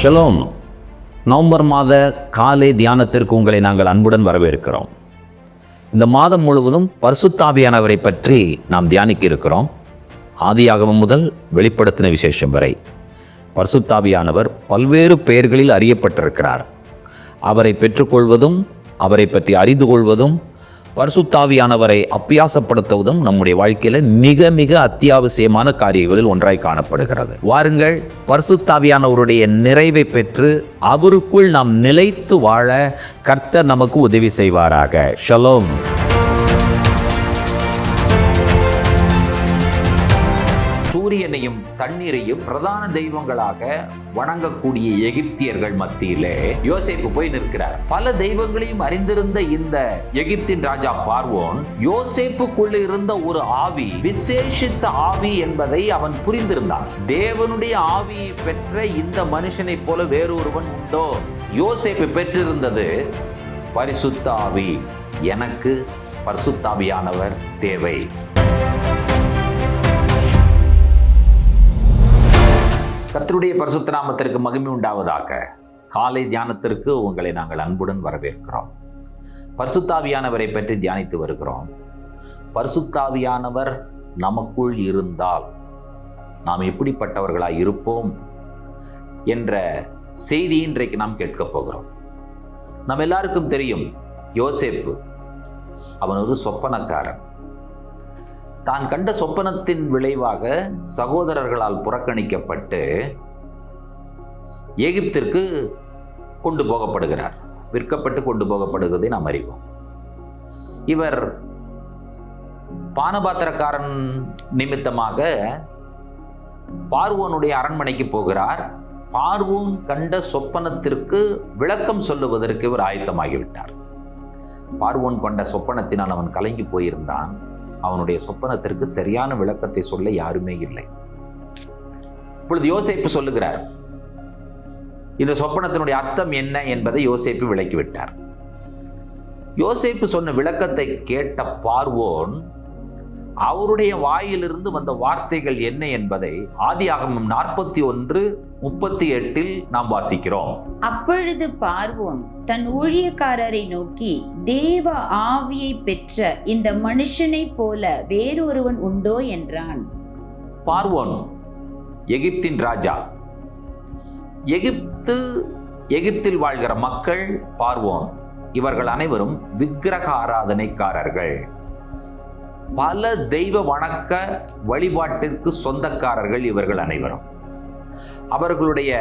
Shalom. November மாத காலை தியானத்திற்கு உங்களை நாங்கள் அன்புடன் வரவேற்கிறோம். இந்த மாதம் முழுவதும் பரிசுத்த ஆவியானவரை பற்றி நாம் தியானிக்க இருக்கிறோம். ஆதியாகமம் முதல் வெளிப்படுத்தின விசேஷம் வரை பரிசுத்த ஆவியானவர் பல்வேறு பெயர்களில் அறியப்பட்டிருக்கிறார். அவரை பெற்றுக்கொள்வதும் அவரை பற்றி அறிந்து கொள்வதும் பரிசுத்த ஆவியானவரை அப்பியாசப்படுத்துவதும் நம்முடைய வாழ்க்கையில் மிக மிக அத்தியாவசியமான காரியங்களில் ஒன்றாய் காணப்படுகிறது. வாருங்கள், பரிசுத்த ஆவியானவருடைய நிறைவை பெற்று அவருக்குள் நாம் நிலைத்து வாழ கர்த்தர் நமக்கு உதவி செய்வாராக. ஷலோம். சூரியனையும் தண்ணீரையும் பிரதான தெய்வங்களாக வணங்கக்கூடிய எகிப்தியர்கள் மத்தியிலே யோசேப்பு போய் நிற்கிறார். பல தெய்வங்களையும் அறிந்திருந்த இந்த எகிப்தின் ராஜா பார்வோன் யோசேப்புக்குள்ள இருந்த ஒரு ஆவி, விசேஷித்த ஆவி என்பதை அவன் புரிந்திருந்தான். தேவனுடைய ஆவியை பெற்ற இந்த மனுஷனை போல வேறொருவன் உண்டோ? யோசேப்பு பெற்றிருந்தது பரிசுத்த ஆவி. எனக்கு பரிசுத்த ஆவியானவர் தேவை. கர்த்தருடைய பரிசுத்த நாமத்திற்கு மகிமை உண்டாவதாக. காலை தியானத்திற்கு உங்களை நாங்கள் அன்புடன் வரவேற்கிறோம். பரிசுத்த ஆவியானவரை பற்றி தியானித்து வருகிறோம். பரிசுத்த ஆவியானவர் நமக்குள் இருந்தால் நாம் எப்படிப்பட்டவர்களாய் இருப்போம் என்ற செய்தி இன்றைக்கு நாம் கேட்கப் போகிறோம். நம்ம எல்லாருக்கும் தெரியும், யோசேப்பு அவன் ஒரு சொப்பனக்காரன். தான் கண்ட சொப்பனத்தின் விளைவாக சகோதரர்களால் புறக்கணிக்கப்பட்டு எகிப்திற்கு கொண்டு போகப்படுகிறார். விற்கப்பட்டு கொண்டு போகப்படுவதை நாம் அறிவோம். இவர் பானபாத்திரக்காரன் நிமித்தமாக பார்வோனுடைய அரண்மனைக்கு போகிறார். பார்வோன் கண்ட சொப்பனத்திற்கு விளக்கம் சொல்லுவதற்கு இவர் ஆயத்தமாகிவிட்டார். பார்வோன் கொண்ட சொப்பனத்தினால் அவன் கலங்கி போயிருந்தான். அவனுடைய சொப்பனத்திற்கு சரியான விளக்கத்தை சொல்ல யாருமே இல்லை. இப்பொழுது யோசேப்பு சொல்லுகிறார். இந்த சொப்பனத்தினுடைய அர்த்தம் என்ன என்பதை யோசேப்பு விளக்கிவிட்டார். யோசேப்பு சொன்ன விளக்கத்தை கேட்ட பார்வோன் அவருடைய வாயிலிருந்து வந்த வார்த்தைகள் என்ன என்பதை ஆதியாகமம் 41:38 நாம் வாசிக்கிறோம். அப்பொழுது பார்வோன் தன் ஊழியக்காரரை நோக்கி, தேவ ஆவியை பெற்ற இந்த மனுஷனை போல வேறொருவன் உண்டோ என்றான். பார்வோன் எகிப்தின் ராஜா. எகிப்தில் வாழ்கிற மக்கள் பார்வோன். இவர்கள் அனைவரும் விக்கிரக ஆராதனைக்காரர்கள். பல தெய்வ வணக்க வழிபாட்டிற்கு சொந்தக்காரர்கள் இவர்கள் அனைவரும். அவர்களுடைய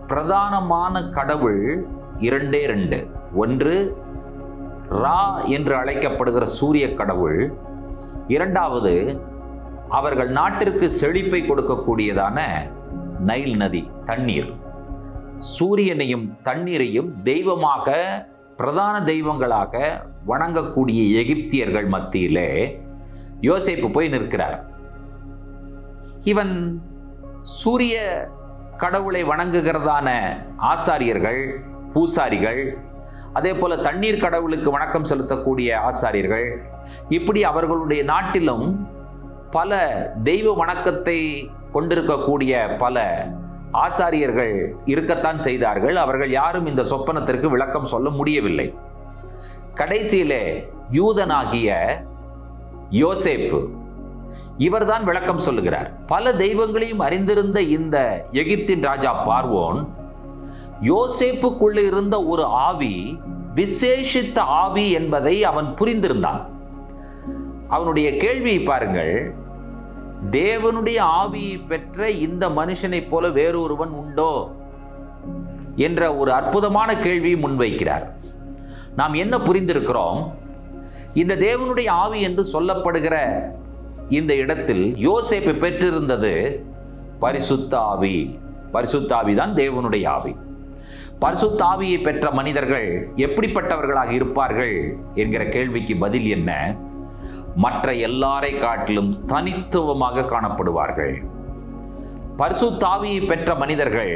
பிரதானமான கடவுள் இரண்டே ரெண்டு. ஒன்று ரா என்று அழைக்கப்படுகிற சூரிய கடவுள். இரண்டாவது அவர்கள் நாட்டிற்கு செழிப்பை கொடுக்கக்கூடியதான நைல் நதி, தண்ணீர். சூரியனையும் தண்ணீரையும் தெய்வமாக, பிரதான தெய்வங்களாக வணங்கக்கூடிய எகிப்தியர்கள் மத்தியிலே யோசேப்பு போய் நிற்கிறார். இவன் சூரிய கடவுளை வணங்குகிறதான ஆசாரியர்கள், பூசாரிகள், அதே போல தண்ணீர் கடவுளுக்கு வணக்கம் செலுத்தக்கூடிய ஆசாரியர்கள், இப்படி அவர்களுடைய நாட்டிலும் பல தெய்வ வணக்கத்தை கொண்டிருக்கக்கூடிய பல ஆசாரியர்கள் இருக்கத்தான் செய்தார்கள். அவர்கள் யாரும் இந்த சொப்பனத்திற்கு விளக்கம் சொல்ல முடியவில்லை. கடைசியிலே யூதனாகிய யோசேப்பு இவர்தான் விளக்கம் சொல்லுகிறார். பல தெய்வங்களையும் அறிந்திருந்த இந்த எகிப்தின் ராஜா பார்வோன் யோசேப்புக்குள்ள இருந்த ஒரு ஆவி, விசேஷித்த ஆவி என்பதை அவன் புரிந்திருந்தான். அவனுடைய கேள்வியை பாருங்கள். தேவனுடைய ஆவியை பெற்ற இந்த மனுஷனை போல வேறொருவன் உண்டோ என்ற ஒரு அற்புதமான கேள்வியை முன்வைக்கிறார். நாம் என்ன புரிந்திருக்கிறோம்? இந்த தேவனுடைய ஆவி என்று சொல்லப்படுகிற இந்த இடத்தில் யோசேப்பு பெற்றிருந்தது பரிசுத்த ஆவி. பரிசுத்த ஆவி தான் தேவனுடைய ஆவி. பரிசுத்த ஆவியை பெற்ற மனிதர்கள் எப்படிப்பட்டவர்களாக இருப்பார்கள் என்கிற கேள்விக்கு பதில் என்ன? மற்ற எல்லாரை காட்டிலும் தனித்துவமாக காணப்படுவார்கள். பரிசுத்த ஆவியை பெற்ற மனிதர்கள்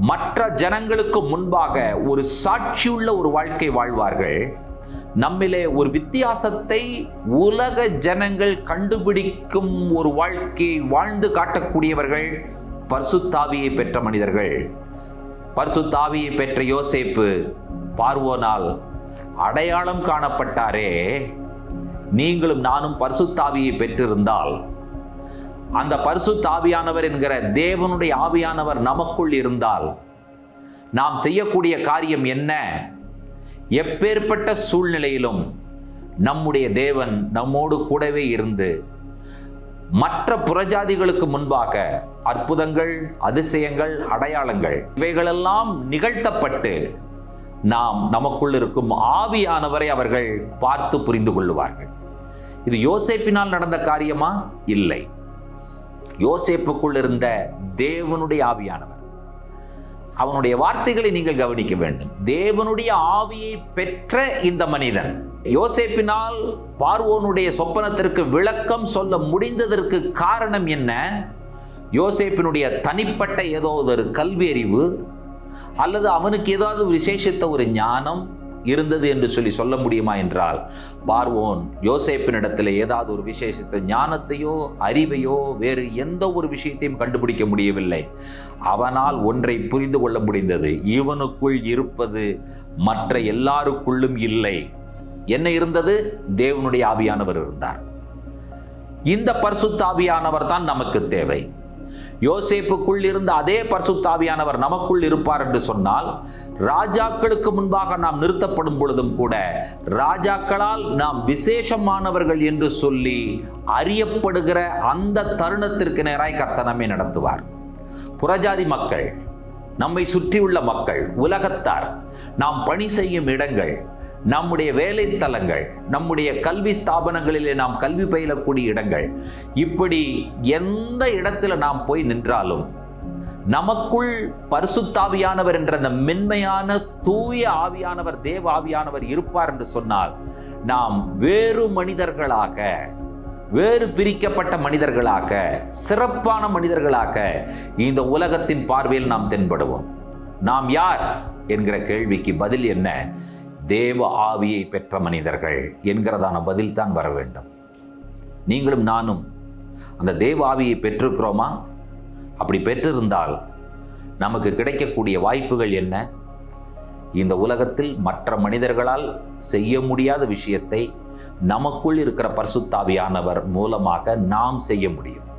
மற்ற ஜனங்களுக்கு முன்பாக ஒரு சாட்சியுள்ள ஒரு வாழ்க்கை வாழ்வார்கள். நம்மிலே ஒரு வித்தியாசத்தை உலக ஜனங்கள் கண்டுபிடிக்கும் ஒரு வாழ்க்கையை வாழ்ந்து காட்டக்கூடியவர்கள் பரிசுத்தாவியை பெற்ற மனிதர்கள். பரிசுத்தாவியை பெற்ற யோசேப்பு பார்வோனால் அடையாளம் காணப்பட்டாரே. நீங்களும் நானும் பரிசுத்தாவியை பெற்றிருந்தால், அந்த பரிசுத்தாவியானவர் என்கிற தேவனுடைய ஆவியானவர் நமக்குள் இருந்தால், நாம் செய்யக்கூடிய காரியம் என்ன? எப்பேற்பட்ட சூழ்நிலையிலும் நம்முடைய தேவன் நம்மோடு கூடவே இருந்து மற்ற புறஜாதிகளுக்கு முன்பாக அற்புதங்கள், அதிசயங்கள், அடையாளங்கள் இவைகளெல்லாம் நிகழ்த்தப்பட்டு நாம் நமக்குள் இருக்கும் ஆவியானவரை அவர்கள் பார்த்து புரிந்து கொள்ளுவார்கள். இது யோசேப்பினால் நடந்த காரியமா? இல்லை. யோசேப்புக்குள் இருந்த தேவனுடைய ஆவியானவர். அவனுடைய வார்த்தைகளை நீங்கள் கவனிக்க வேண்டும். தேவனுடைய ஆவியை பெற்ற இந்த மனிதன் யோசேப்பினால் பார்வோனுடைய சொப்பனத்திற்கு விளக்கம் சொல்ல முடிந்ததற்கு காரணம் என்ன? யோசேப்பினுடைய தனிப்பட்ட ஏதோ ஒரு கல்வி அறிவு அல்லது அவனுக்கு ஏதாவது விசேஷித்த ஒரு ஞானம் இருந்தது என்று சொல்ல முடியுமா என்றால், பார்வோன் யோசேப்பினிடத்தில் ஏதாவது ஒரு விசேஷித்த ஞானத்தையோ அறிவையோ வேறு எந்த ஒரு விஷயத்தையும் கண்டுபிடிக்க முடியவில்லை. அவனால் ஒன்றை புரிந்து கொள்ள முடிந்தது, இவனுக்குள் இருப்பது மற்ற எல்லாருக்குள்ளும் இல்லை. என்ன இருந்தது? தேவனுடைய ஆவியானவர் இருந்தார். இந்த பரிசுத்த ஆவியானவர் தான் நமக்கு தேவை. யோசேப்புக்குள் இருந்த அதே பரிசுத்த ஆவியானவர் நமக்குள் இருப்பார் என்று சொன்னால், ராஜாக்களுக்கு முன்பாக நாம் நிறுத்தப்படும் பொழுதும் கூட ராஜாக்களால் நாம் விசேஷமானவர்கள் என்று சொல்லி அறியப்படுகிற அந்த தருணத்திற்கு நேராய் கர்த்தர் நம்மை நடத்துவார். புறஜாதி மக்கள், நம்மை சுற்றியுள்ள மக்கள், உலகத்தார், நாம் பணி செய்யும் இடங்கள், நம்முடைய வேலை ஸ்தலங்கள், நம்முடைய கல்வி ஸ்தாபனங்களிலே நாம் கல்வி பயிலக்கூடிய இடங்கள், இப்படி எந்த இடத்துல நாம் போய் நின்றாலும் நமக்குள் பரிசுத்தாவியானவர் என்ற அந்த மென்மையான தூய ஆவியானவர், தேவ ஆவியானவர் இருப்பார் என்று சொன்னால், நாம் வேறு மனிதர்களாக, வேறு பிரிக்கப்பட்ட மனிதர்களாக, சிறப்பான மனிதர்களாக இந்த உலகத்தின் பார்வையில் நாம் தென்படுவோம். நாம் யார் என்கிற கேள்விக்கு பதில் என்ன? தேவ ஆவியை பெற்ற மனிதர்கள் என்கிறதான பதில் தான் வர வேண்டும். நீங்களும் நானும் அந்த தேவ ஆவியை பெற்றிருக்கிறோமா? அப்படி பெற்றிருந்தால் நமக்கு கிடைக்கக்கூடிய வாய்ப்புகள் என்ன? இந்த உலகத்தில் மற்ற மனிதர்களால் செய்ய முடியாத விஷயத்தை நமக்குள் இருக்கிற பரிசுத்தாவியானவர் மூலமாக நாம் செய்ய முடியும்.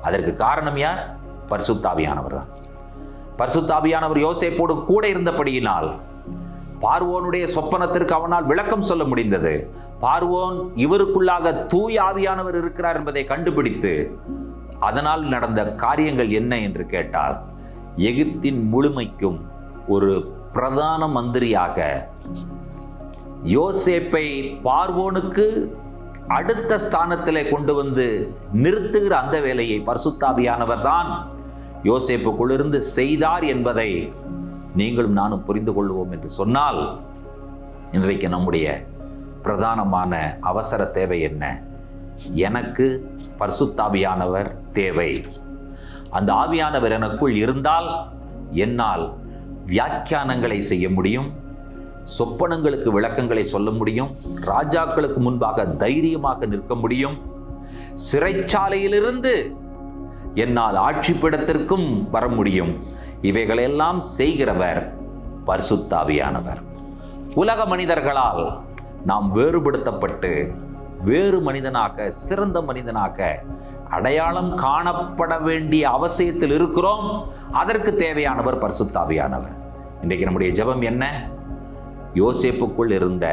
அதற்கு காரணம் யார்? பரிசுத்தாவியானவர் தான். பரிசுத்தாவியானவர் யோசேப்போடு கூட இருந்தபடியினால் பார்வோனுடைய சொப்பனத்திற்கு அவனால் விளக்கம் சொல்ல முடிந்தது. பார்வோன் இவருக்குள்ளாக தூய ஆவியானவர் இருக்கிறார் என்பதை கண்டுபிடித்து, அதனால் நடந்த காரியங்கள் என்ன என்று கேட்டால், எகிப்தின் முழுமைக்கும் ஒரு பிரதான மந்திரியாக யோசேப்பை பார்வோனுக்கு அடுத்த ஸ்தானத்திலே கொண்டு வந்து நிறுத்துகிற அந்த வேலையை பரிசுத்தாவியானவர் தான் யோசேப்புக்குள்ளிருந்து செய்தார் என்பதை நீங்களும் நானும் புரிந்து கொள்வோம் என்று சொன்னால், இன்றைக்கு நம்முடைய பிரதானமான அவசர தேவை என்ன? எனக்கு பரிசுத்தாவியானவர் தேவை. அந்த ஆவியானவர் எனக்குள் இருந்தால் என்னால் வியாக்கியானங்களை செய்ய முடியும், சொப்பனங்களுக்கு விளக்கங்களை சொல்ல முடியும், ராஜாக்களுக்கு முன்பாக தைரியமாக நிற்க முடியும், சிறைச்சாலையிலிருந்து என்னால் ஆட்சிப்பிடத்திற்கும் வர முடியும். இவைகளெல்லாம் செய்கிறவர் பரிசுத்தாவியானவர். உலக மனிதர்களால் நாம் வேறுபடுத்தப்பட்டு வேறு மனிதனாக, சிறந்த மனிதனாக அடையாளம் காணப்பட வேண்டிய அவசியத்தில் இருக்கிறோம். அதற்கு தேவையானவர் பரிசுத்தாவியானவர். இன்றைக்கு நம்முடைய ஜெபம் என்ன? யோசேப்புக்குள் இருந்த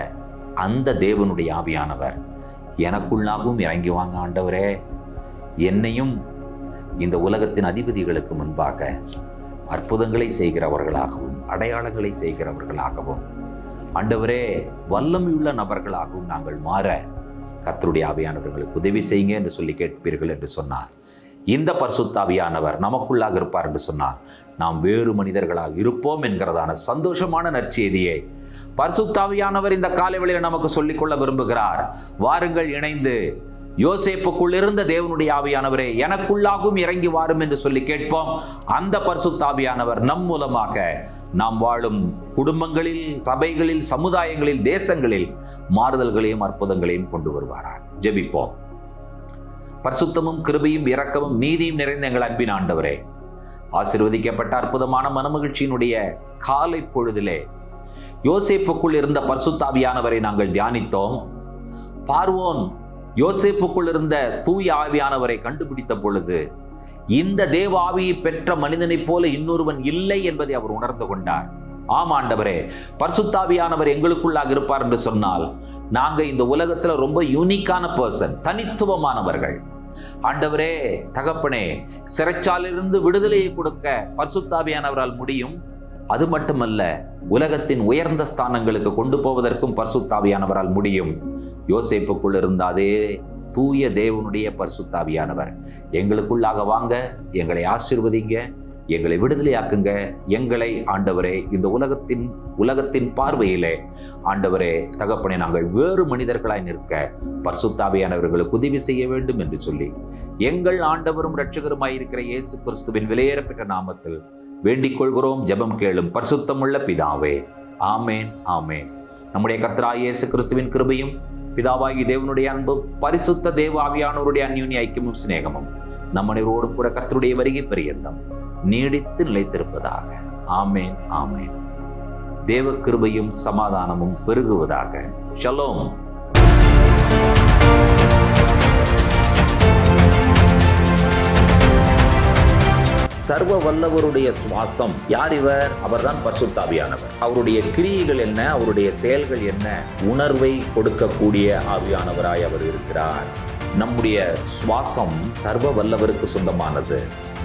அந்த தேவனுடைய ஆவியானவர் எனக்குள்ளாகவும் இறங்கி வாங்க ஆண்டவரே. என்னையும் இந்த உலகத்தின் அதிபதிகளுக்கு முன்பாக அற்புதங்களை செய்கிறவர்களாகவும் அடையாளங்களை செய்கிறவர்களாகவும் ஆண்டவரே வல்லமையுள்ள நபர்களாகவும் நாங்கள் மாற கர்த்தருடைய ஆவியானவர்களுக்கு உதவி செய்யுங்க என்று சொல்லி கேட்பீர்கள் என்று சொன்னார். இந்த பரிசுத்தாவியானவர் நமக்குள்ளாக இருப்பார் என்று சொன்னார், நாம் வேறு மனிதர்களாக இருப்போம் என்கிறதான சந்தோஷமான நற்செய்தியை பரிசுத்தாவியானவர் இந்த காலைவேளையில் நமக்கு சொல்லிக்கொள்ள விரும்புகிறார். வாருங்கள், இணைந்து யோசேப்புக்குள் இருந்த தேவனுடைய ஆவியானவரே எனக்குள்ளாகவும் இறங்கி வாரும் என்று சொல்லி கேட்போம். அந்த பரிசுத்தாவியானவர் நம் மூலமாக நாம் வாழும் குடும்பங்களில், சபைகளில், சமுதாயங்களில், தேசங்களில் மாறுதல்களையும் அற்புதங்களையும் கொண்டு வருவாரார். ஜெபிப்போம். பரிசுத்தமும் கிருபையும் இரக்கமும் நீதியும் நிறைந்த எங்கள் அன்பின் ஆண்டவரே, ஆசீர்வதிக்கப்பட்ட அற்புதமான மனமகிழ்ச்சியினுடைய காலை பொழுதிலே யோசேப்புக்குள் இருந்த பரிசுத்தாவியானவரை நாங்கள் தியானித்தோம். பார்வோன் யோசேப்புக்குள் இருந்த தூய ஆவியானவரை கண்டுபிடித்த பொழுது இந்த தேவ ஆவியை பெற்ற மனிதனைப் போல இன்னொருவன் இல்லை என்பதை அவர் உணர்ந்து கொண்டார். ஆம் ஆண்டவரே, பரிசுத்தாவியானவர் எங்களுக்குள்ளாக இருப்பார் என்று சொன்னால் நாங்க இந்த உலகத்துல ரொம்ப யூனிக்கான பர்சன், தனித்துவமானவர்கள். ஆண்டவரே, தகப்பனே, சிறைச்சாலிலிருந்து விடுதலையை கொடுக்க பரிசுத்தாவியானவரால் முடியும். அது மட்டுமல்ல, உலகத்தின் உயர்ந்த ஸ்தானங்களுக்கு கொண்டு போவதற்கும் பரிசுத்தாவியானவரால் முடியும். யோசேப்புக்குள் இருந்த அதே தூய தேவனுடைய பரிசுத்தாவியானவர் எங்களுக்குள்ளாக வாங்க, எங்களை ஆசீர்வதிங்க, எங்களை விடுதலையாக்குங்க. எங்களை ஆண்டவரே இந்த உலகத்தின் பார்வையிலே ஆண்டவரே தகப்பனே நாங்கள் வேறு மனிதர்களாய் நிற்க பரிசுத்தாவியானவர்களுக்கு உதவி செய்ய வேண்டும் என்று சொல்லி எங்கள் ஆண்டவரும் இரட்சகருமாய் இருக்கிற இயேசு கிறிஸ்துவின் விலையேறப்பெற்ற நாமத்தில் வேண்டிக் கொள்கிறோம். ஜெபம் கேளும் பரிசுத்தமுள்ள பிதாவே. ஆமேன், ஆமேன். நம்முடைய கர்த்தராகிய இயேசு கிறிஸ்துவின் கிருபையும் பிதாவாகி தேவனுடைய அன்பும் பரிசுத்த தேவ ஆவியானவருடைய அந்யோன்ய ஐக்கியமும் சிநேகமும் நம்மனோடும் கூட கர்த்தருடைய வருகை பரியந்தம் நீடித்து நிலைத்திருப்பதாக. ஆமேன், ஆமேன். தேவ கிருபையும் சமாதானமும் பெருகுவதாக. ஷலோம். சர்வ வல்லவருடைய சுவாசம். யார் இவர்? அவர்தான் பரிசுத்தாவியானவர். அவருடைய கிரியைகள் என்ன, அவருடைய செயல்கள் என்ன? உணர்வை கொடுக்கக்கூடிய ஆவியானவராய் அவர் இருக்கிறார். நம்முடைய சுவாசம் சர்வ வல்லவருக்கு சொந்தமானது.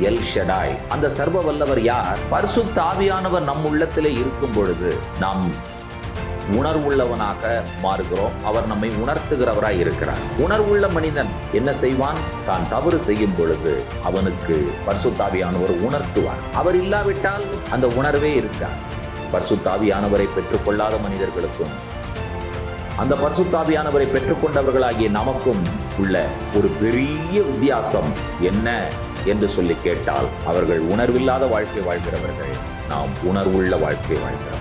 எல் ஷடாய். அந்த சர்வ வல்லவர் யார்? பரிசுத்த ஆவியானவர் நம் உள்ளத்திலே இருக்கும் பொழுது நாம் உணர்வுள்ளவனாக மாறுகிறோம். அவர் நம்மை உணர்த்துகிறவராய் இருக்கிறார். உணர்வுள்ள மனிதன் என்ன செய்வான்? தான் தவறு செய்யும் பொழுது அவனுக்கு பரிசுத்தாவியானவர் உணர்த்துவார். அவர் இல்லாவிட்டால் அந்த உணர்வே இருக்கார். பரிசுத்தாவியானவரை பெற்றுக்கொள்ளாத மனிதர்களுக்கும் அந்த பரிசுத்தாவியானவரை பெற்றுக்கொண்டவர்களாகிய நமக்கும் உள்ள ஒரு பெரிய வித்தியாசம் என்ன என்று சொல்லி கேட்டால், அவர்கள் உணர்வில்லாத வாழ்க்கை வாழ்கிறவர்கள், நாம் உணர்வுள்ள வாழ்க்கை வாழ்கிறோம்.